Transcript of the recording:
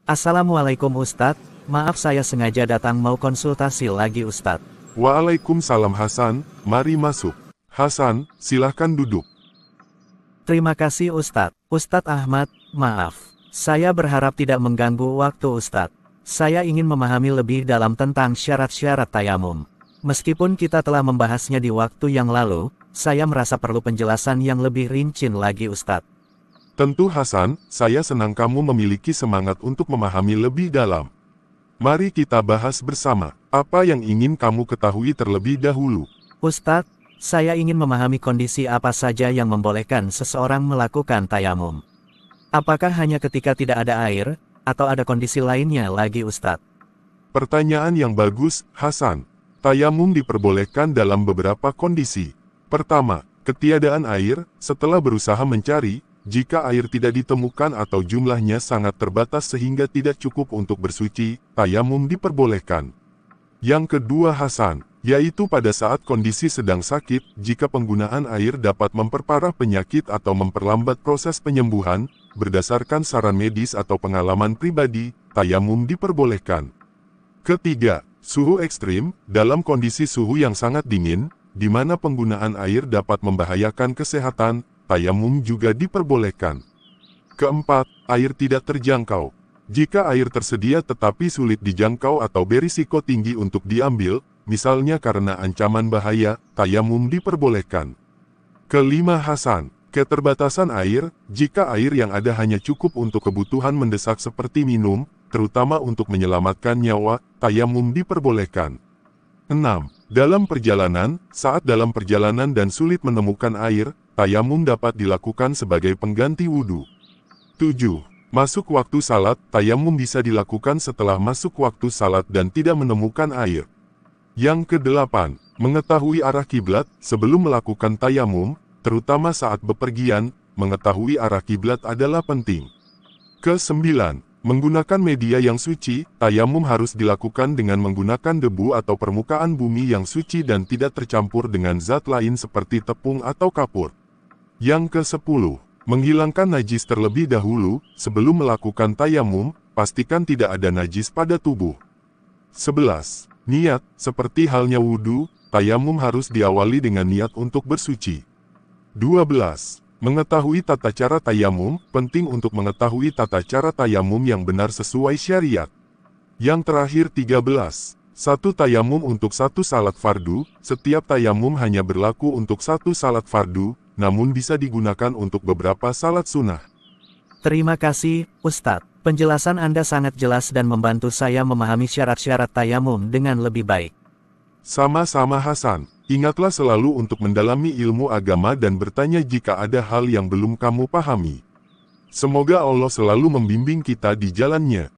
Assalamualaikum Ustadz, maaf saya sengaja datang mau konsultasi lagi Ustadz. Waalaikumsalam Hasan, mari masuk. Hasan, silahkan duduk. Terima kasih Ustadz. Ustadz Ahmad, maaf. Saya berharap tidak mengganggu waktu Ustadz. Saya ingin memahami lebih dalam tentang syarat-syarat tayamum. Meskipun kita telah membahasnya di waktu yang lalu, saya merasa perlu penjelasan yang lebih rinci lagi Ustadz. Tentu Hasan, saya senang kamu memiliki semangat untuk memahami lebih dalam. Mari kita bahas bersama, apa yang ingin kamu ketahui terlebih dahulu. Ustadz, saya ingin memahami kondisi apa saja yang membolehkan seseorang melakukan tayamum. Apakah hanya ketika tidak ada air, atau ada kondisi lainnya lagi Ustadz? Pertanyaan yang bagus, Hasan. Tayamum diperbolehkan dalam beberapa kondisi. Pertama, ketiadaan air, setelah berusaha mencari, jika air tidak ditemukan atau jumlahnya sangat terbatas sehingga tidak cukup untuk bersuci, tayamum diperbolehkan. Yang kedua Hasan, yaitu pada saat kondisi sedang sakit, jika penggunaan air dapat memperparah penyakit atau memperlambat proses penyembuhan, berdasarkan saran medis atau pengalaman pribadi, tayamum diperbolehkan. Ketiga, suhu ekstrim, dalam kondisi suhu yang sangat dingin, di mana penggunaan air dapat membahayakan kesehatan, tayamum juga diperbolehkan. Keempat, air tidak terjangkau. Jika air tersedia tetapi sulit dijangkau atau berisiko tinggi untuk diambil, misalnya karena ancaman bahaya, tayamum diperbolehkan. Kelima Hasan, keterbatasan air, jika air yang ada hanya cukup untuk kebutuhan mendesak seperti minum, terutama untuk menyelamatkan nyawa, tayamum diperbolehkan. 6. Dalam perjalanan, saat dalam perjalanan dan sulit menemukan air, tayamum dapat dilakukan sebagai pengganti wudhu. 7. Masuk waktu salat, tayamum bisa dilakukan setelah masuk waktu salat dan tidak menemukan air. Yang ke-8, mengetahui arah kiblat, sebelum melakukan tayamum, terutama saat bepergian, mengetahui arah kiblat adalah penting. Ke-9, menggunakan media yang suci, tayamum harus dilakukan dengan menggunakan debu atau permukaan bumi yang suci dan tidak tercampur dengan zat lain seperti tepung atau kapur. Yang ke-10, menghilangkan najis terlebih dahulu, sebelum melakukan tayamum, pastikan tidak ada najis pada tubuh. 11. Niat, seperti halnya wudhu, tayamum harus diawali dengan niat untuk bersuci. 12. Mengetahui tata cara tayamum, penting untuk mengetahui tata cara tayamum yang benar sesuai syariat. Yang terakhir 13. Satu tayamum untuk satu salat fardu, setiap tayamum hanya berlaku untuk satu salat fardu, namun bisa digunakan untuk beberapa salat sunnah. Terima kasih, Ustadz. Penjelasan Anda sangat jelas dan membantu saya memahami syarat-syarat tayamum dengan lebih baik. Sama-sama Hasan, ingatlah selalu untuk mendalami ilmu agama dan bertanya jika ada hal yang belum kamu pahami. Semoga Allah selalu membimbing kita di jalannya.